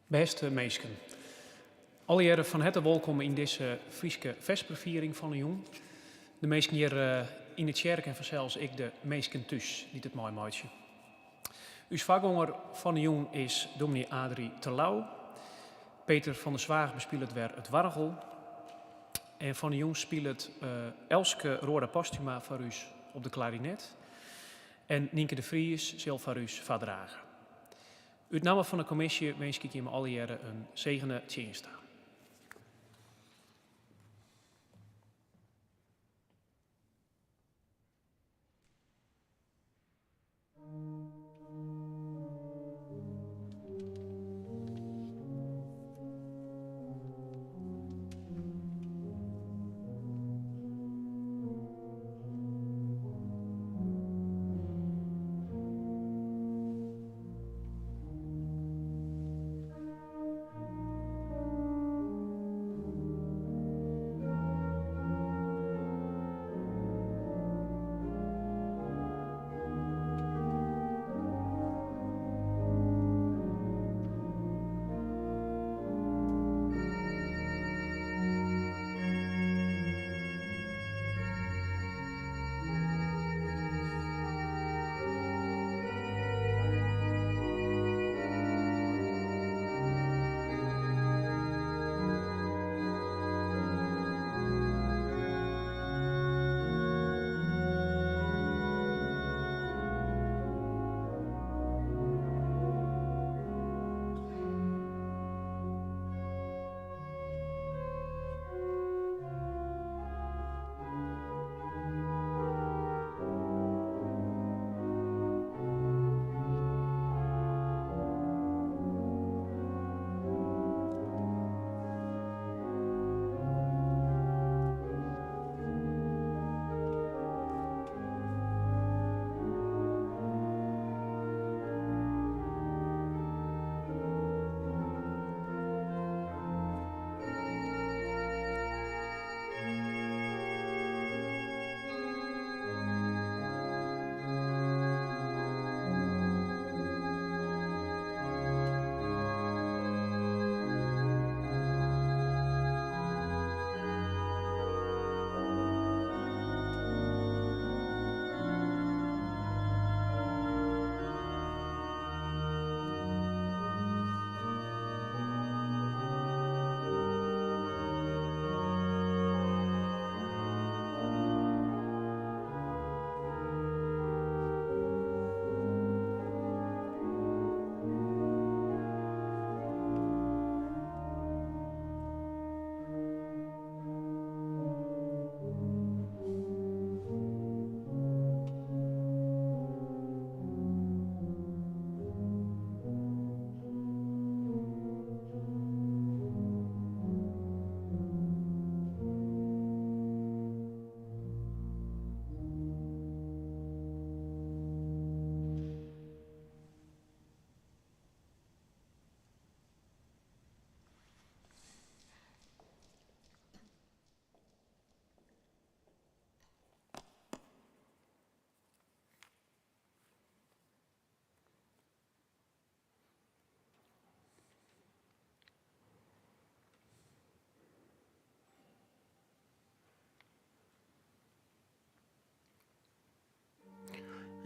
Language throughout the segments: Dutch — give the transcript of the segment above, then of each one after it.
Beste meesken, alle jaren van harte welkom in deze Friese vesperviering van de jong. De meesken hier in het kerk en vanzelfs ik de meesken thuis, niet het mooi mooitje. Uw voorganger van de jong is dominee Adrie Terlouw. Peter van der Zwaag bespeelt het weer het wargel. En van de jong speelt het Elske Roda Postuma voor u op de klarinet. En Nienke de Vries zal voor u verdragen. Uit naam van de commissie wens ik je alle jaren een zegene tjensta.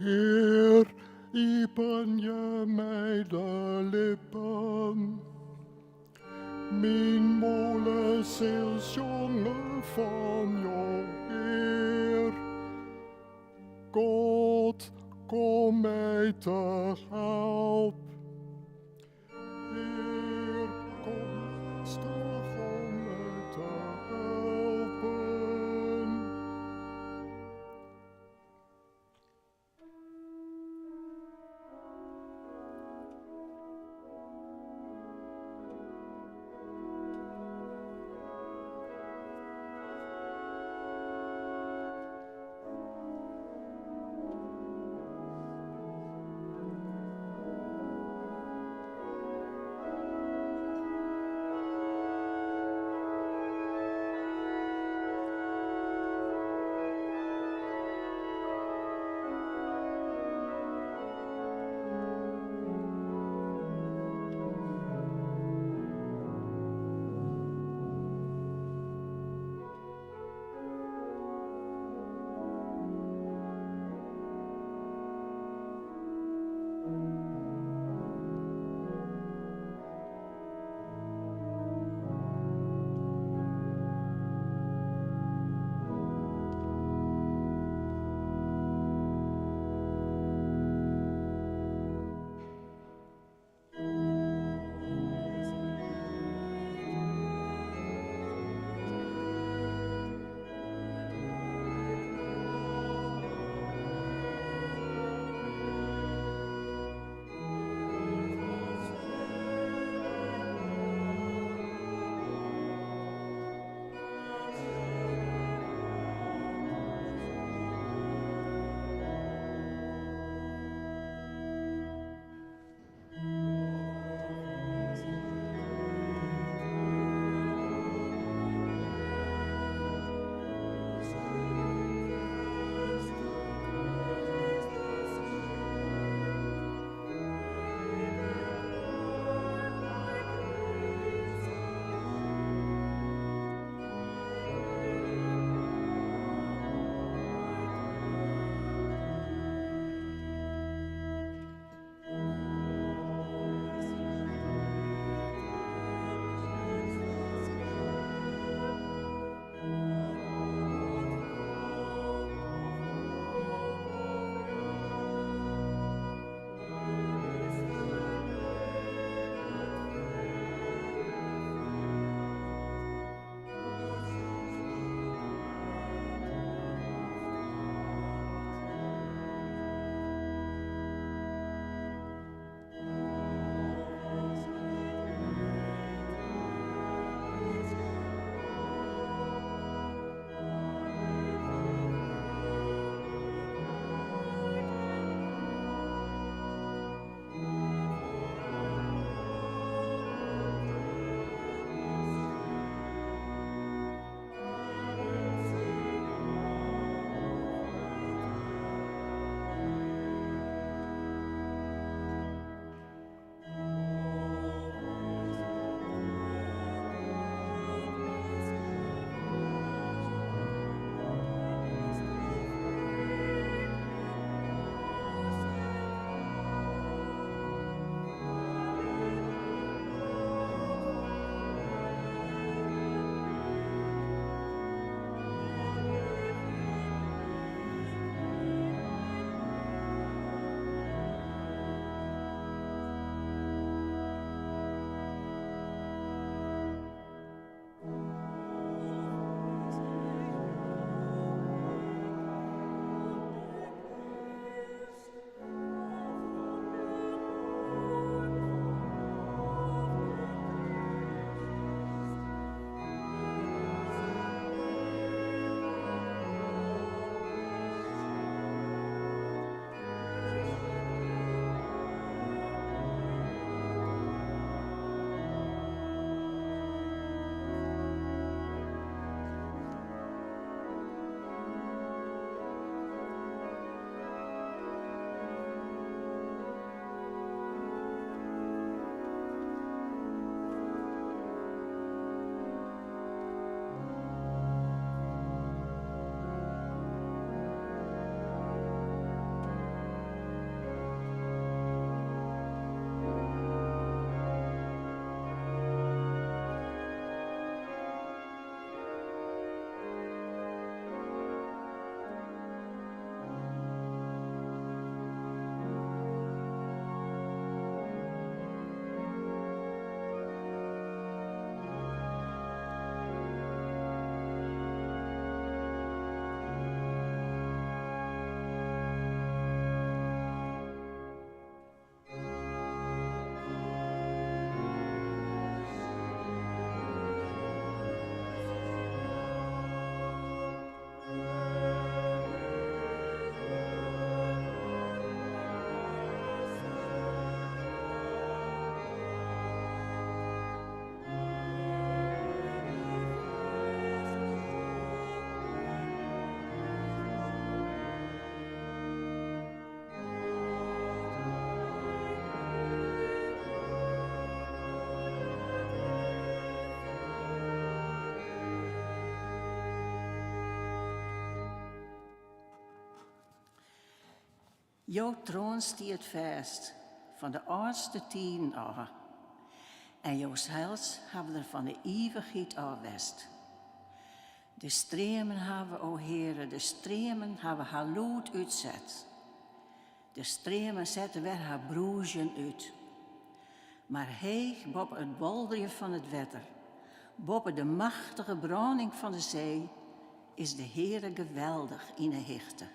Heer, iepen je mij de lippen, mijn molen ziels jongen van jou, Heer. God, kom mij te help. Heer, kom stug om mij te helpen. Jouw troon stiert vast van de oudste tien af. En jouw heils hebben er van de eeuwigheid af west. De stremen hebben, o Heere, de stremen hebben haar lood uitzet. De stremen zetten weer haar broeien uit. Maar heeg boven het wolderen van het wetter, boven de machtige branding van de zee, is de Heere geweldig in de hichte.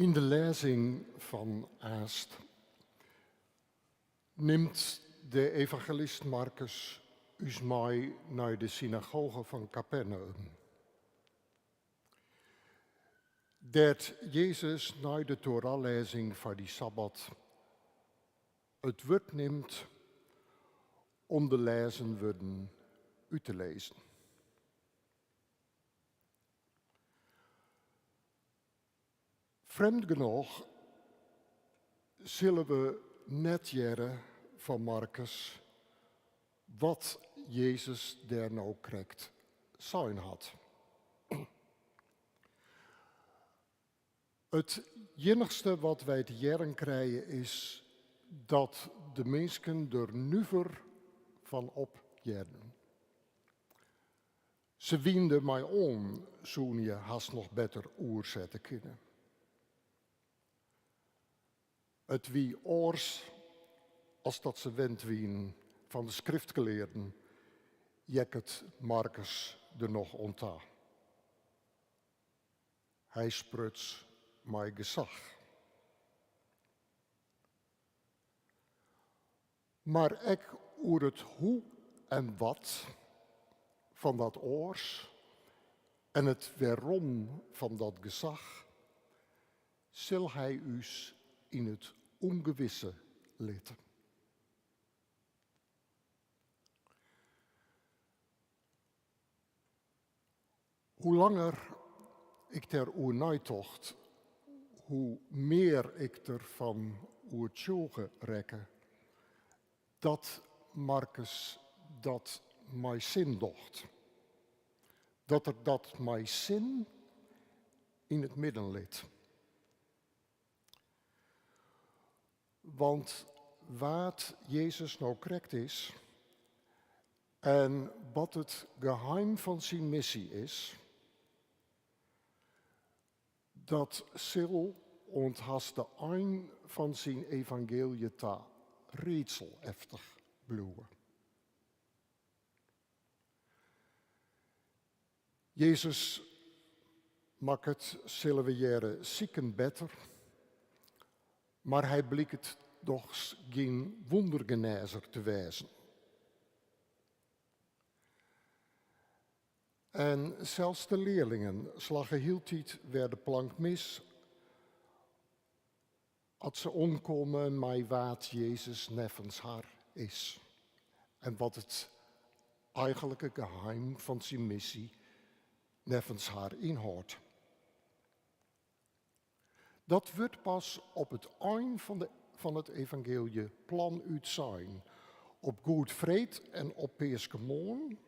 In de lezing van Aast neemt de evangelist Marcus ons mee naar de synagoge van Capernaum. Dat Jezus na de Torahlezing van die Sabbat het woord neemt om de lezen worden uit te lezen. Vreemd genoeg zullen we net jaren van Marcus wat Jezus daar nou krijgt zijn had. Het enigste wat wij te jaren krijgen is dat de mensen er nuver van opjaren. Ze wienden mij om, zo'n je haast nog beter oerzetten kunnen. Het wie oors, als dat ze wend wien van de schriftgeleerden, jekket Marcus er nog onta. Hij spruts mij gezag. Maar ik oer het hoe en wat van dat oors en het waarom van dat gezag, zal hij us in het ongewisse letten. Hoe langer ik ter oernijtocht, hoe meer ik er van oertjoge rekke, dat Marcus dat mij zin docht. Dat er dat mij zin in het midden liet. Want wat Jezus nou correct is en wat het geheim van zijn missie is, dat zal onthast de een van zijn evangelie ta rätselheftig blijven. Jezus maakt het, zullen we jaren, zieken beter, maar hij bleek het toch geen wondergenezer te wezen. En zelfs de leerlingen slagen heel tijd weer de plank mis, als ze omkomen met wat Jezus neffens haar is. En wat het eigenlijke geheim van zijn missie neffens haar inhoudt. Dat wordt pas op het eind van het evangelie plan uit zijn. Op Goed Vreed en op Peerskemoon.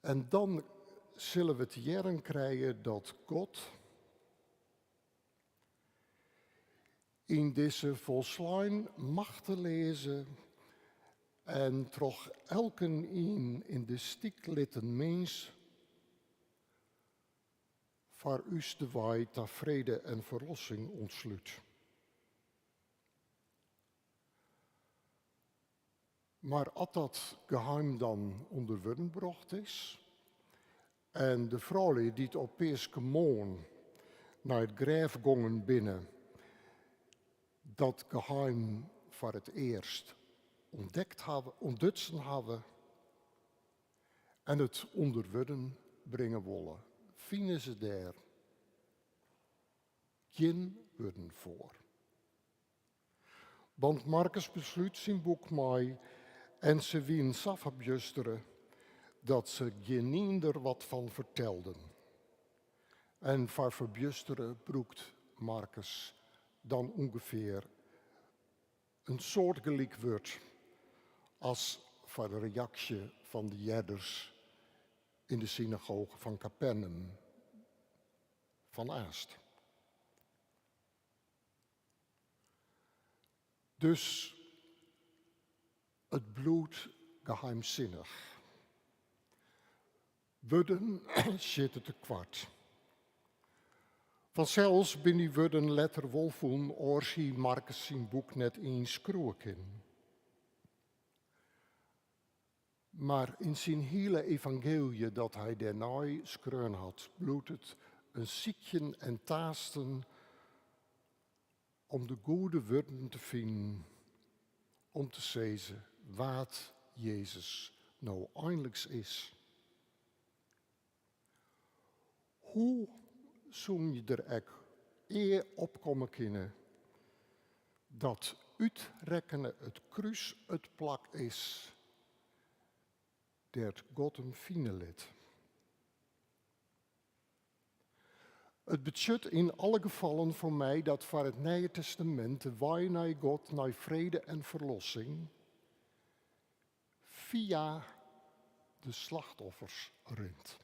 En dan zullen we te jaren krijgen dat God in deze volslijn machteloze en toch elken in de stiek litten mens voor us de waai ter vrede en verlossing ontsluit. Maar als dat geheim dan onder woorden gebracht is en de vrouwen die het op Peerskemoon naar het graf gongen binnen, dat geheim voor het eerst ontdutsen hebben en het onder woorden brengen willen, vinden ze daar geen woorden voor. Want Marcus besluit zijn boek mij en ze wien safabjusteren dat ze geen eender wat van vertelden. En voor verbjusteren broekt Marcus dan ongeveer een soortgelijk woord als voor de reactie van de herders in de synagoge van Capernaum van Aast. Dus het bloed geheimzinnig. Woorden zitten te kwart. Vanzelfs ben die woorden letter wolfoen oors hij Marcus zijn boek net eens kroeken. Maar in zijn hele evangelie dat hij daarna schreun had, bloedt het een ziekjen en taasten om de goede woorden te vinden, om te zeggen wat Jezus nou eindelijk is. Hoe zo'n je er ook eer opkomen kunnen dat uitrekkenen het kruis het plak is, dat God hem vinden liet. Het betekent in alle gevallen voor mij dat voor het Nieuwe Testament de wij naar God, naar vrede en verlossing, via de slachtoffers rent.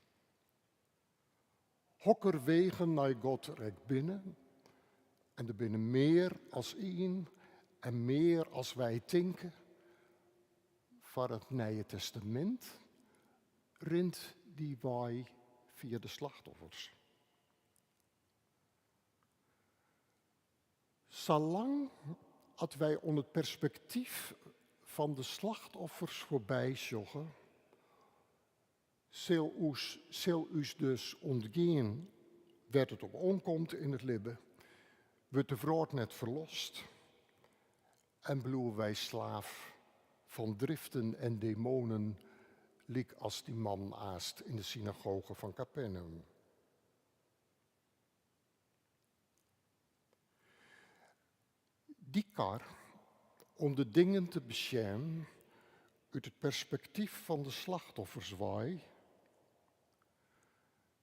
Hokker wegen naar God rekt binnen, en er binnen meer als één en meer als wij denken, voor het Nieuwe Testament rent die wij via de slachtoffers. Zolang als wij onder het perspectief van de slachtoffers voorbij joggen, zal us dus ontgaan werd het op omkomt in het libben, wordt de vrouw net verlost en blijven wij slaaf van driften en demonen, liek als die man aast in de synagoge van Capernaum. Die kar, om de dingen te beschermen, uit het perspectief van de slachtofferzwaai,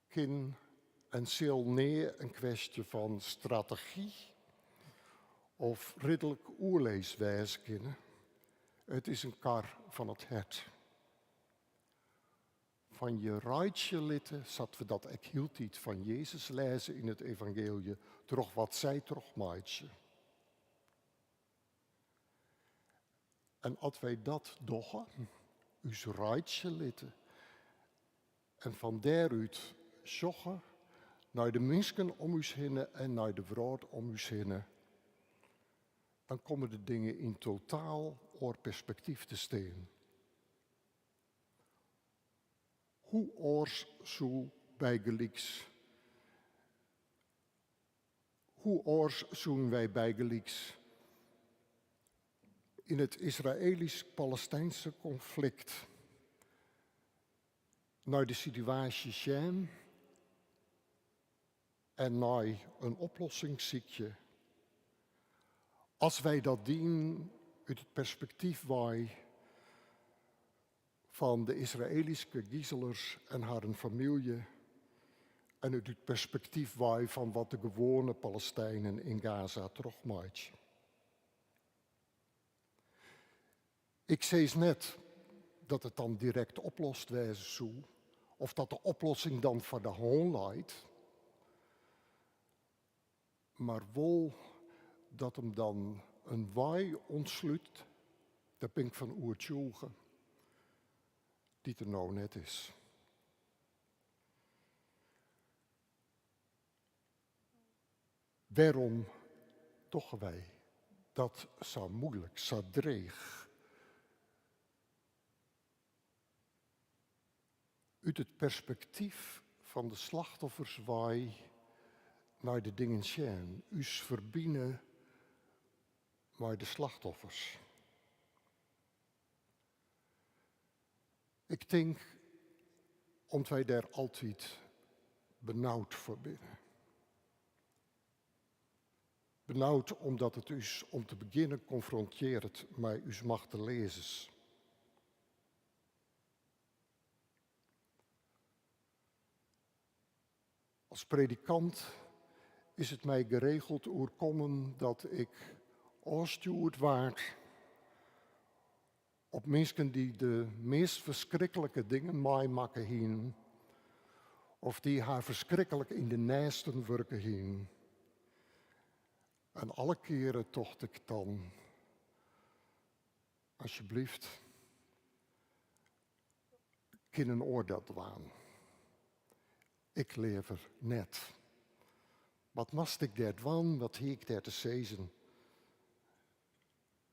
kan en zal neer een kwestie van strategie of ridderlijk oerleeswijs kunnen. Het is een kar van het hart. Van je rijtje litten, zat we dat ik hield niet van Jezus lezen in het evangelie, toch wat zij toch maatje. En als wij dat doggen, ons rijtje litten, en van daaruit joggen naar de mensen om ons heen en naar de vrouw om ons heen, dan komen de dingen in totaal oor perspectief te staan. Hoe oors zo bijgelijks? Hoe oors zoen wij bijgelijks in het Israëlisch-Palestijnse conflict naar de situatie Shem en naar een oplossingsziekje. Als wij dat dienen uit het perspectief van de Israëlische giezelers en haar familie en uit het perspectief van wat de gewone Palestijnen in Gaza terugmaakt. Ik zei net dat het dan direct oplost wezen zou, of dat de oplossing dan voor de hand leidt, maar wel dat hem dan een waai ontsluit, daar ben ik van oertjoegen, die er nou net is. Waarom toch wij dat zo moeilijk, zo dreig? Uit het perspectief van de slachtoffers wij naar de dingen zien, us verbinden maar de slachtoffers. Ik denk, omdat wij daar altijd benauwd voor binnen. Benauwd omdat het us om te beginnen confronteert met us macht te lezen. Als predikant is het mij geregeld oorkomen dat ik aangestuurd word op mensen die de meest verschrikkelijke dingen meemaken heen, of die haar verschrikkelijk in de naasten werken heen. En alle keren tocht ik dan, alsjeblieft, kunnen oordeel waan. Ik leef er net. Wat mast ik daar doen, wat hie ik daar te zeggen?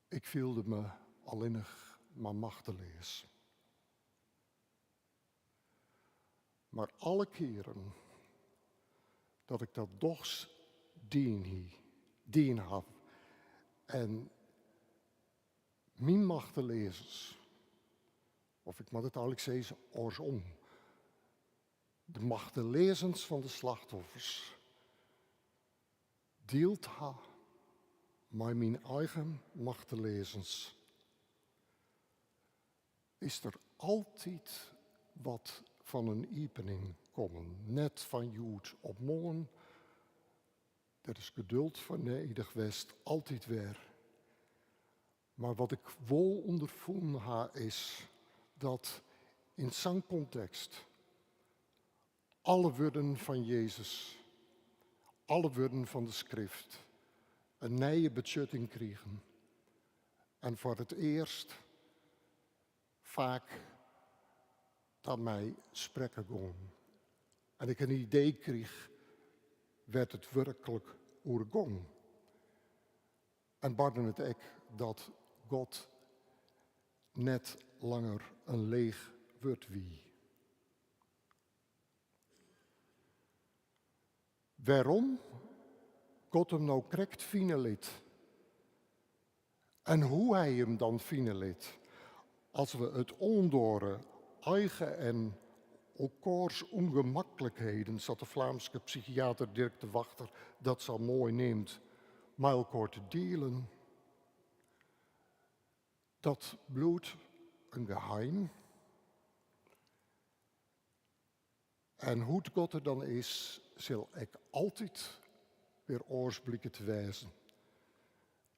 Ik voelde me alleenig maar machteloos. Maar alle keren dat ik dat dochs dien heb. En mijn machte lezers, of ik moet het eigenlijk zeggen, andersom. De machte lezens van de slachtoffers deelt ha met mijn eigen machte lezens. Is er altijd wat van een iepening komen, net van Jood op morgen. Er is geduld van nederig West, altijd weer. Maar wat ik wel ondervonden heb is dat in zijn context alle woorden van Jezus, alle woorden van de schrift, een nieuwe betjutting kregen. En voor het eerst vaak dat mij spreken kon. En ik een idee kreeg, werd het werkelijk oergong. En baden het ek dat God net langer een leeg wordt wie. Waarom God hem nou correct vinden liet. En hoe hij hem dan vinden liet. Als we het ondoren, eigen en elkaars ongemakkelijkheden, zat de Vlaamse psychiater Dirk de Wachter dat zo mooi neemt, maar elkaar te delen. Dat bloed een geheim. En hoe het God er dan is, zal ik altijd weer oorsblikken te wijzen.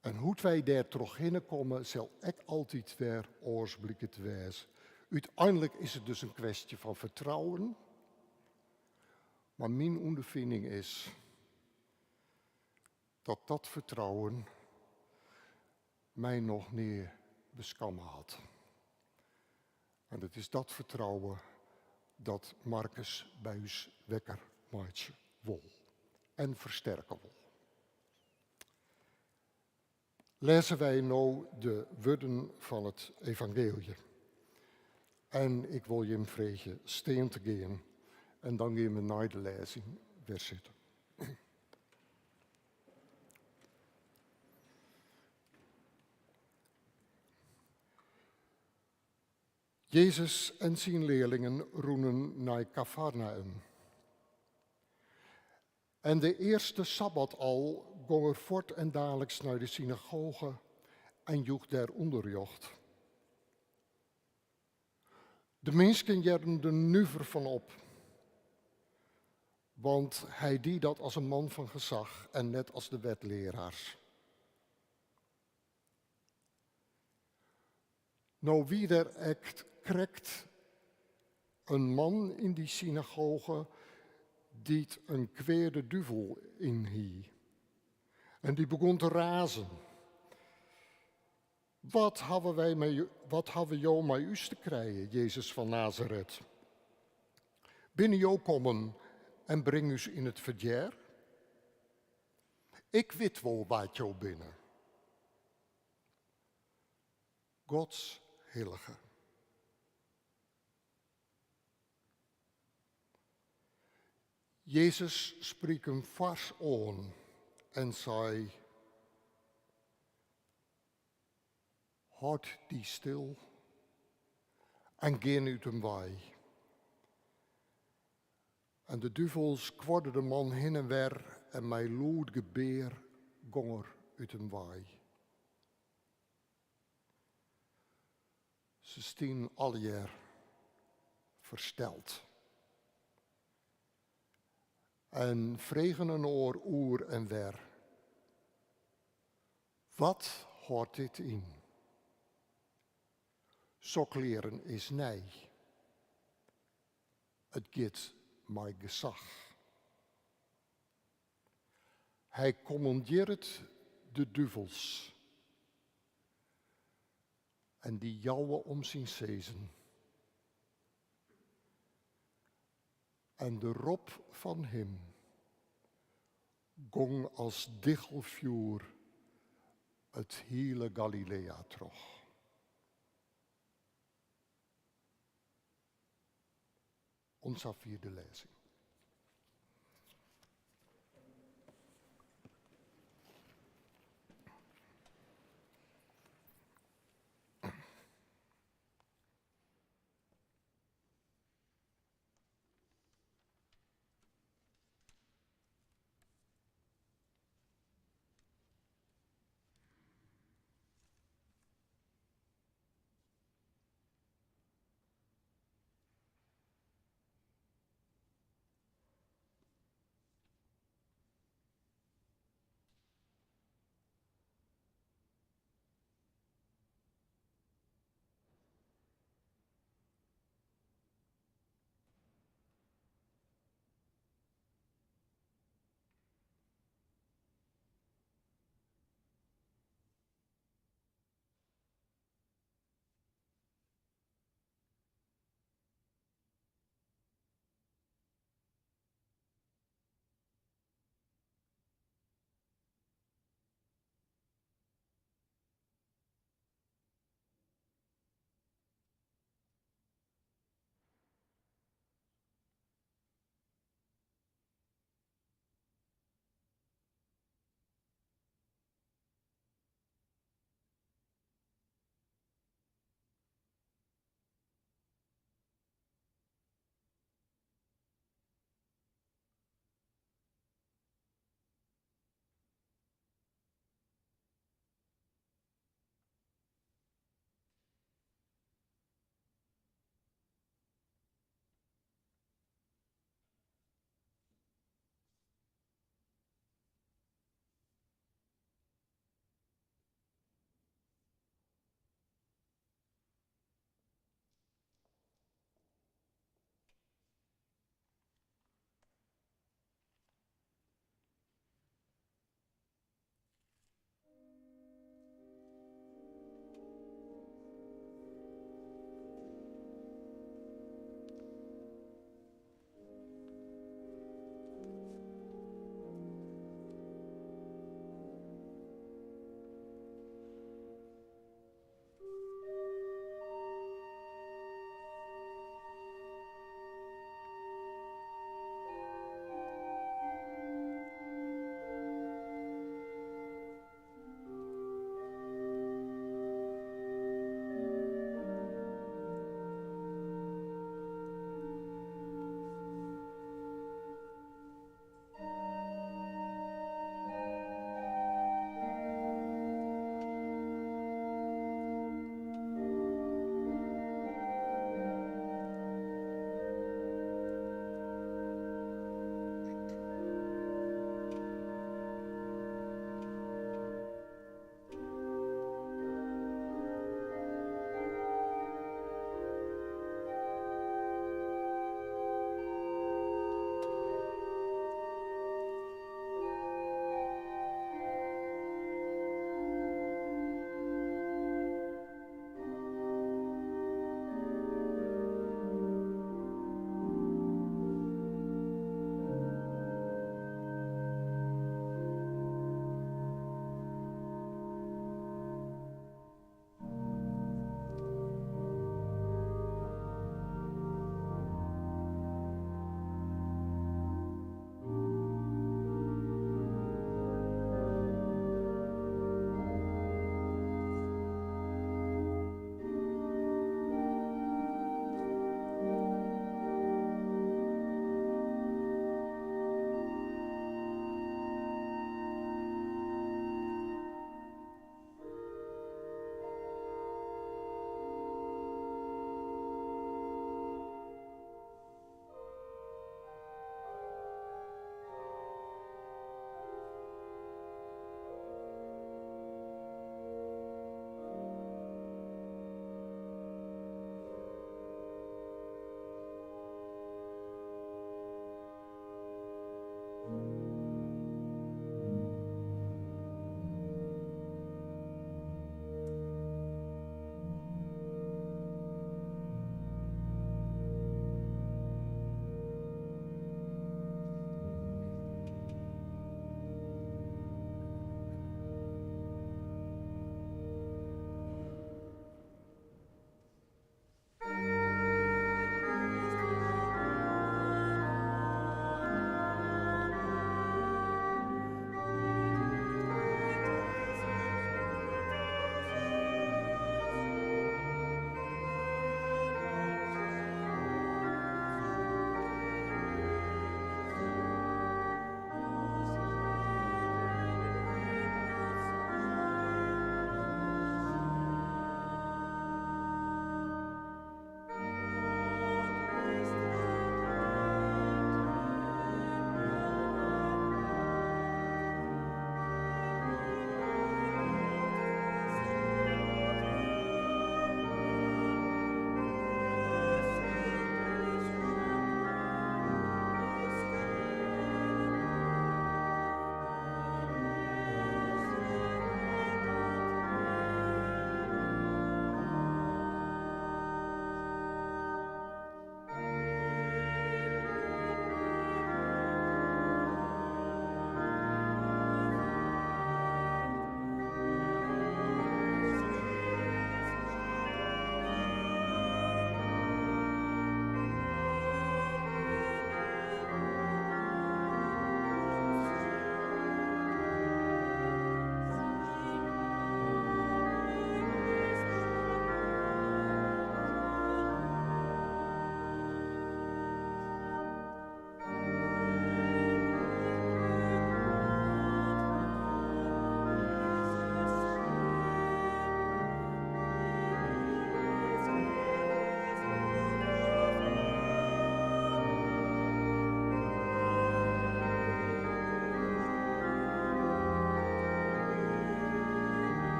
En hoe wij daar terug hinkomen, zal ik altijd weer oorsblikken te wijzen. Uiteindelijk is het dus een kwestie van vertrouwen. Maar mijn ondervinding is dat dat vertrouwen mij nog niet beskammen had. En het is dat vertrouwen dat Marcus bij ons wekker maatje wil en versterken wil. Lezen wij nou de woorden van het evangelie. En ik wil je hem vragen steen te gaan en dan gaan we naar de lezing weer zitten. Jezus en zijn leerlingen roenen naar Cafarnaum. En de eerste Sabbat al ging er voort en dagelijks naar de synagoge en joeg daar onderjocht. De mensen jerden er nuver van op, want hij die dat als een man van gezag en net als de wetleraars. Nou wie er echt krekt een man in die synagoge die een kweerde duivel in hie. En die begon te razen. Wat hebben jou met u te krijgen, Jezus van Nazareth? Binnen jou komen en breng u in het verjeer? Ik weet wel wat jou binnen. Gods heilige. Jezus spreekt hem vast aan en zei: houd die stil en ga uit hem wij. En de duivels kwadden de man heen en weer en mij lood gebeer gonger uit hem wij. Ze staan alweer versteld. En vregen een oor en weer. Wat houdt dit in? Sokleren is nee. Het gaat mij gezag. Hij commandeert de duivels. En die jouwen om zijn zezen. En de roep van hem gong als dichelvuur het hele Galilea terug. Onze vierde lezing.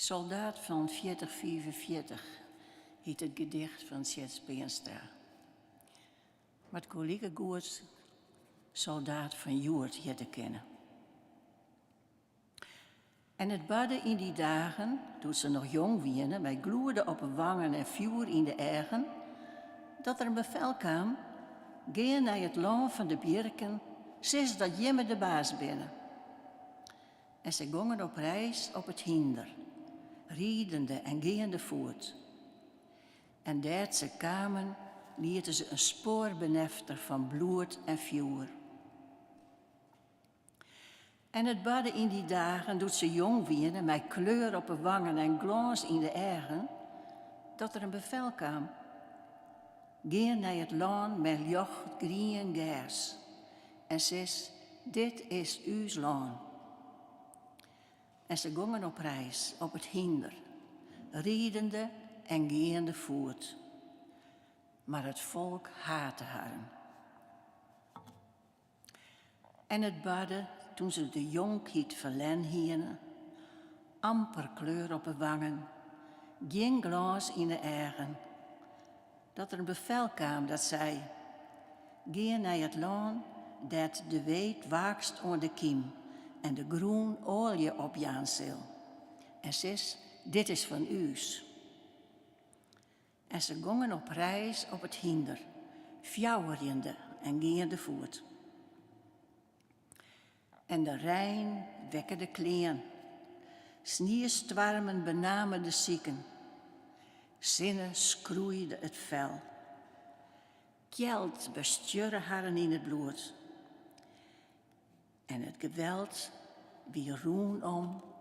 Soldaat van 4045 heet het gedicht van Sjets Beenstra. Wat collega goed soldaat van Joert hier te kennen. En het badden in die dagen, toen ze nog jong wienen, bij gloerde op de wangen en vuur in de eigen, dat er een bevel kwam, ga naar het land van de Birken, zes dat jemme de baas binnen. En ze gongen op reis op het hinder, riedende en geende voort. En daar ze kwamen, lieten ze een spoor benefter van bloed en vuur. En het badden in die dagen doet ze jong wienen, met kleur op de wangen en glans in de eigen, dat er een bevel kwam. Ga naar het land met jocht grien gers. En zes, dit is uw land. En ze gongen op reis, op het hinder, riedende en geende voort. Maar het volk haatte haar. En het badden, toen ze de jonkheid verlen hienen, amper kleur op de wangen, geen glas in de eigen, dat er een bevel kwam dat zei, ga naar het land dat de weet waakst onder de kiem en de groen olie op Jaansil. En zes, dit is van u's. En ze gongen op reis op het hinder, fjouwerende en geende voort. En de Rijn wekke de kleen, snierstwarmen benamen de zieken, zinnen skroeide het vel. Geld bestjurre haren in het bloed. En het geweld wie roen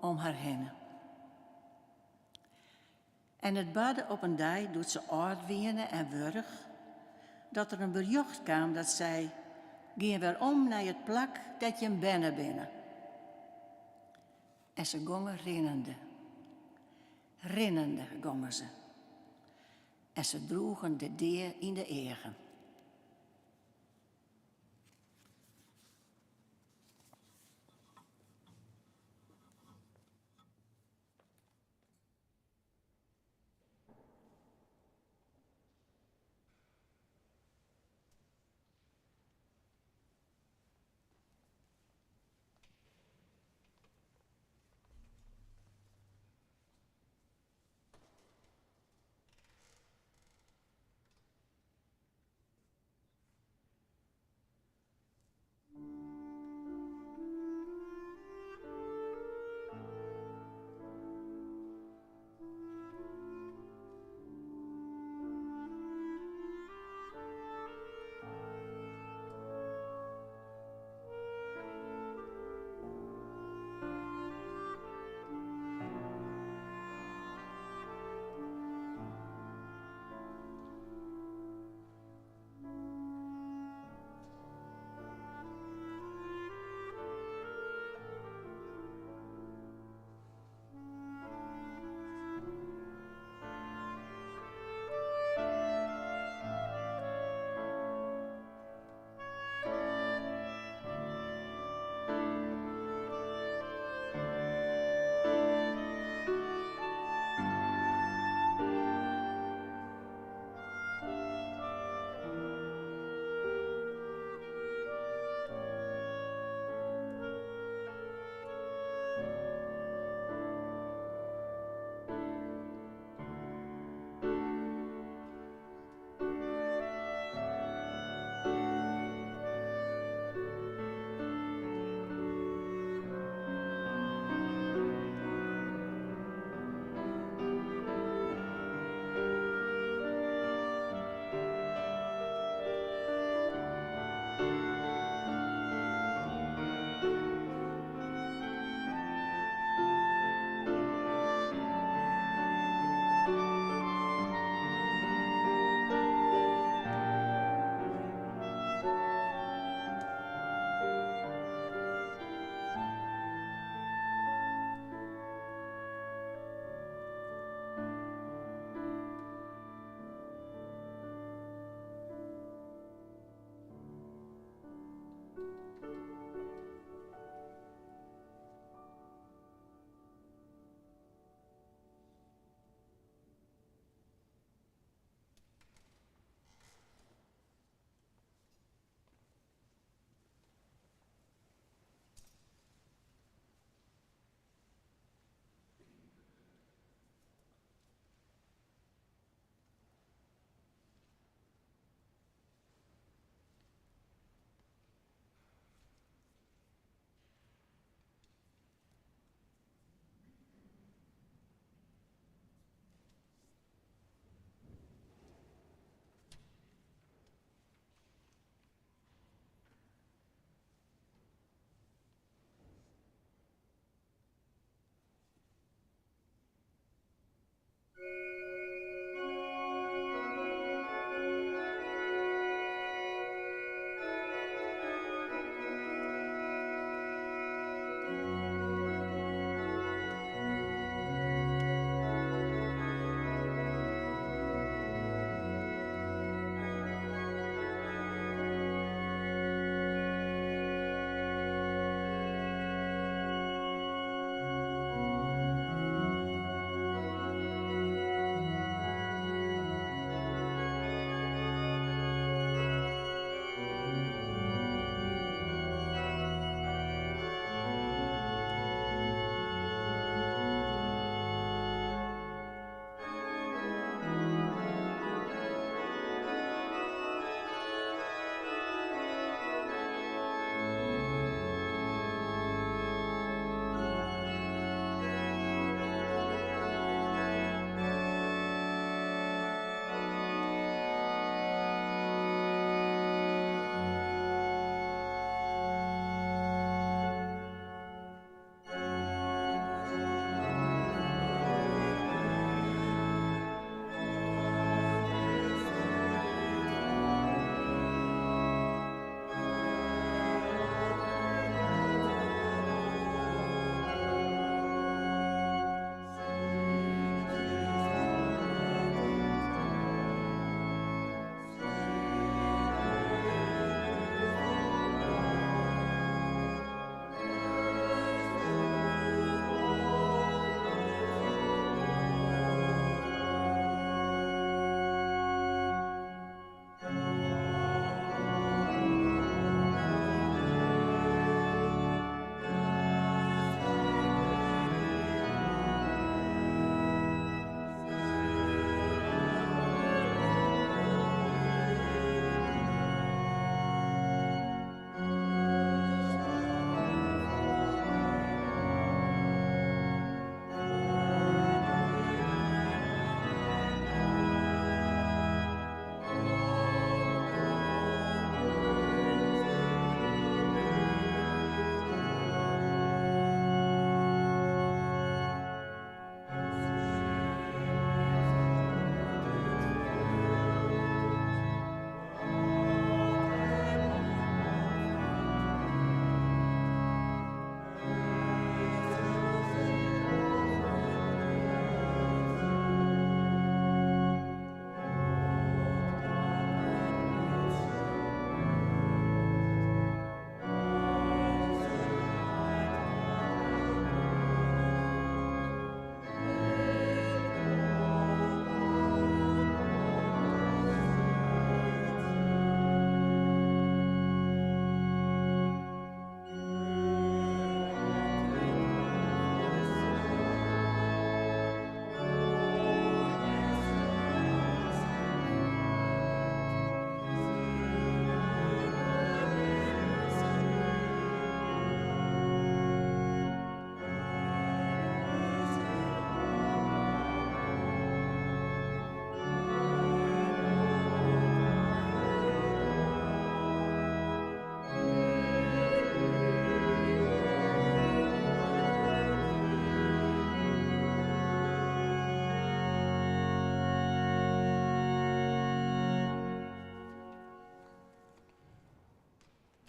om haar heen. En het badden op een dag doet ze oud wienen en wurg, dat er een bericht kwam dat zei, ga weer om naar het plak dat je binnen. En ze gongen rinnende gongen ze. En ze droegen de deer in de eigen.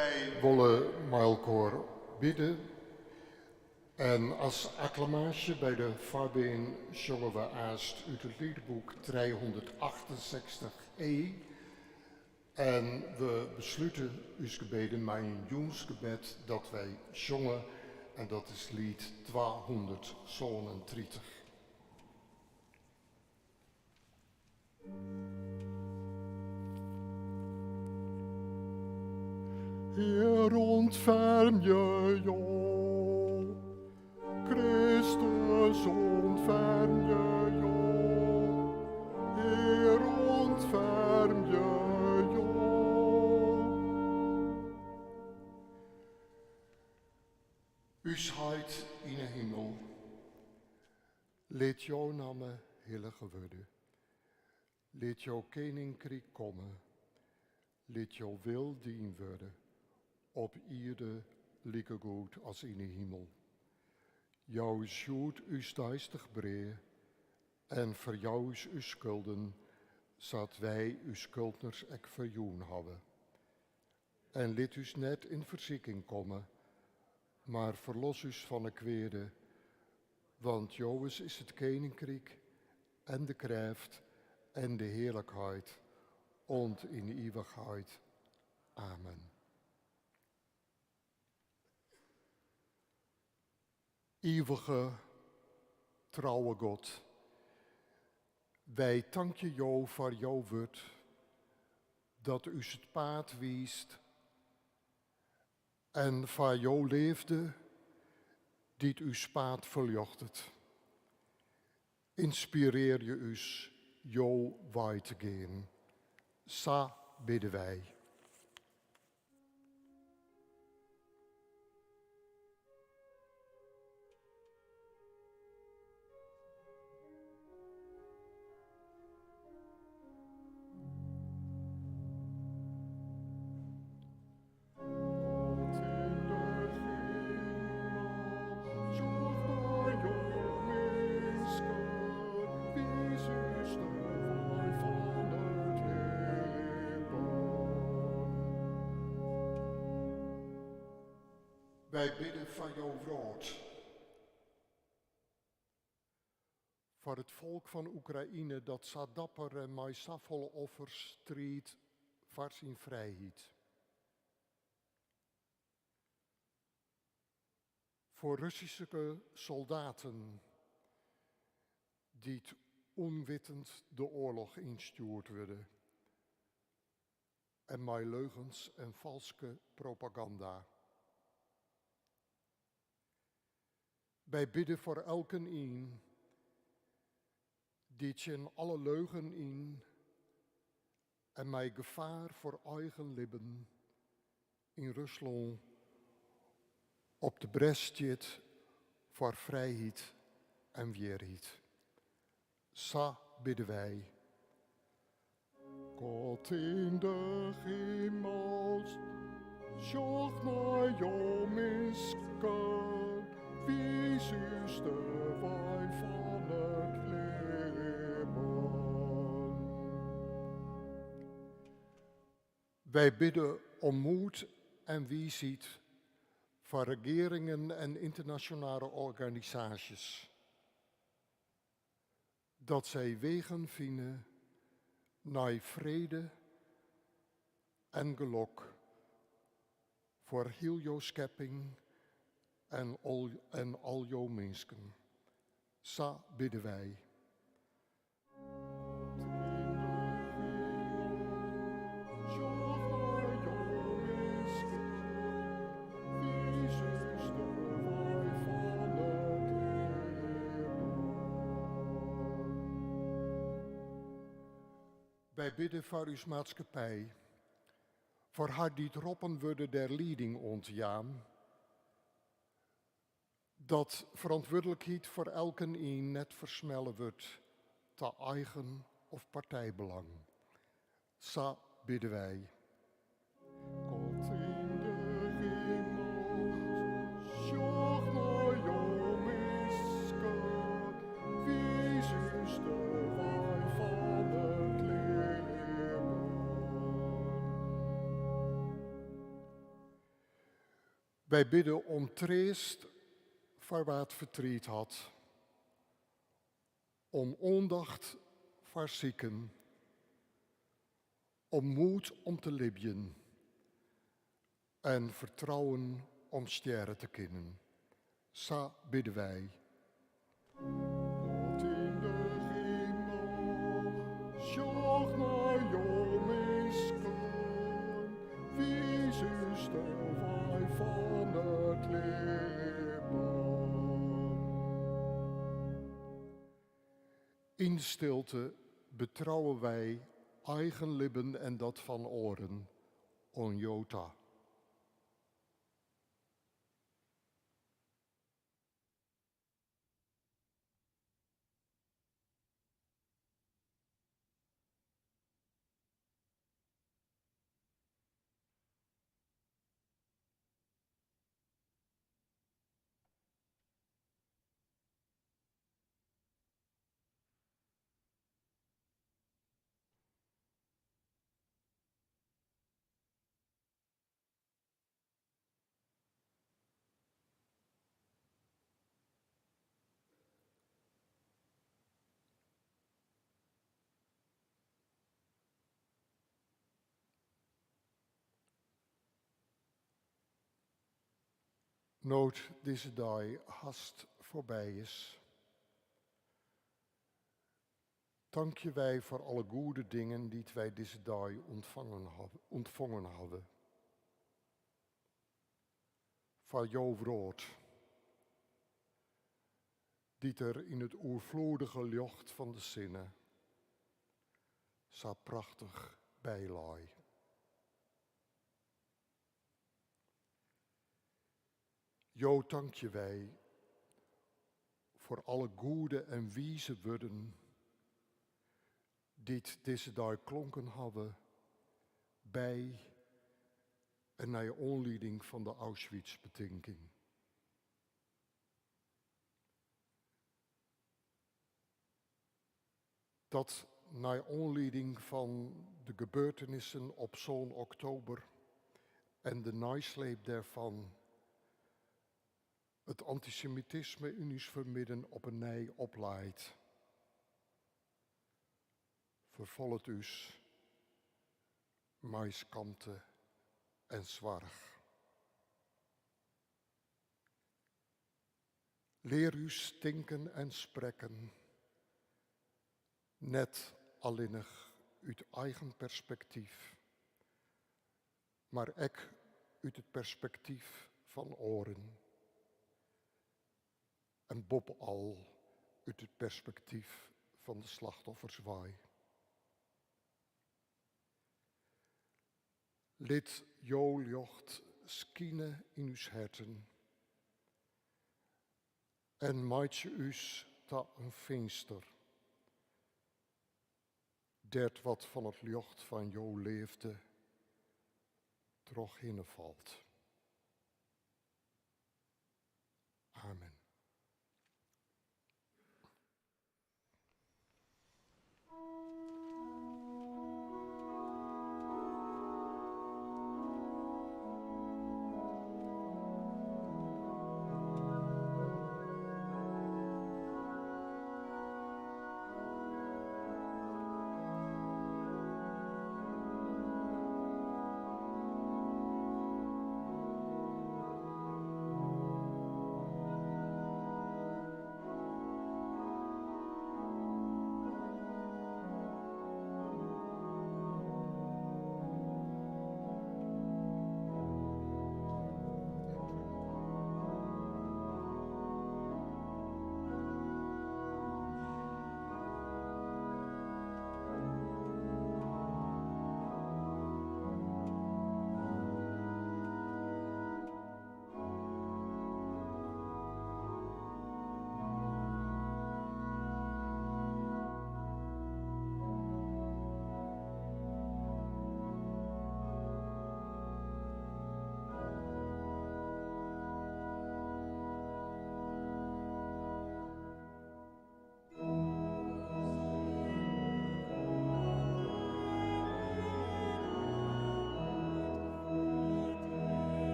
Wij willen met elkaar bidden. En als acclamatie bij de Fabien zongen we eerst uit het liedboek 368e. En we besluiten ons gebeden met een jongensgebed dat wij zongen. En dat is lied 237. Heer, ontferm je, joh. Christus, ontferm je, joh. Heer, ontferm je, joh. Usheid in de hemel, laat jouw naam heilig worden. Laat jouw koninkrijk komen. Laat jouw wil dien worden. Op ieder lieke goed als in de hemel. Jouw zoet us duistig breed, en voor jou is uw schulden, zodat wij uw schuldners ek verjoen hebben. En laat us net in verzikking komen, maar verlos us van de kwade, want jou is het koninkrijk en de kracht en de heerlijkheid, und in eeuwigheid. Amen. Eeuwige, trouwe God, wij danken jou voor jouw woord, dat u het paard wiest en voor jouw leefde, die uw paard verjochtet. Inspireer je us jouw wij te gaan. Sa bidden wij. Wij bidden van jouw woord. Voor het volk van Oekraïne dat zo dapper en met zoveel offers strijdt voor zijn vrijheid. Voor Russische soldaten die onwitend de oorlog instuurd worden. En met leugens en valse propaganda. Wij bidden voor elken een die in alle leugen in en met gevaar voor eigen lippen in Rusland op de bres zit voor vrijheid en weerheid. Sa bidden wij. God in de hemels, zorg naar jouw misken. Wie is de wijn van het leven? Wij bidden om moed en wijsheid van regeringen en internationale organisaties. Dat zij wegen vinden naar vrede en geluk voor heel jouw schepping en al jouw mensen. Sa bidden wij. Wij bidden voor uw maatschappij, voor haar die roppen worden der leiding ontjaan, dat verantwoordelijkheid voor elken een net versmellen wordt, te eigen of partijbelang. Sa bidden wij. God in de hemel, zorg naar jouw misken, wie is de wijn van het leven. Wij bidden om treest voor wat verdriet had, om ondacht voor zieken, om moed om te libjen en vertrouwen om sterren te kennen. Zo bidden wij. God in de hemel, zorg naar jouw misken, wie zuster wij van het leven. In stilte betrouwen wij eigen lippen en dat van oren, on Jota. Nood deze dag haast voorbij is. Dank je wij voor alle goede dingen die wij deze dag ontvangen hadden. Voor jouw woord, die er in het oervloedige licht van de zinnen zo prachtig bijlaai. Jo, dank je wij voor alle goede en wijze woorden die deze dag klonken hadden bij en naar je aanleiding van de Auschwitz-betinking. Dat naar aanleiding van de gebeurtenissen op zo'n oktober en de nasleep daarvan het antisemitisme in ons vermidden op een nij opleidt. Vervolgt us, maiskanten en zwarg. Leer u stinken en spreken, net alleenig uit eigen perspectief, maar ook uit het perspectief van oren. En bovenal uit het perspectief van de slachtofferswaai. Lid jouw licht skine in uw herten. En maakt je us ta een venster. Dat wat van het licht van jouw leefde, trog valt. Amen.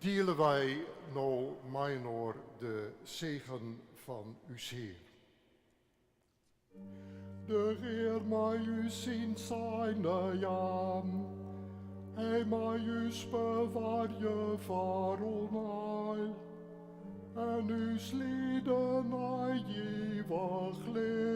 delen wij nou minor de zegen van uw Heer. De Heer mij u zien zijn jam, hij mij u bewaar je voor onheil, en uw slieden hij eeuwig leeft.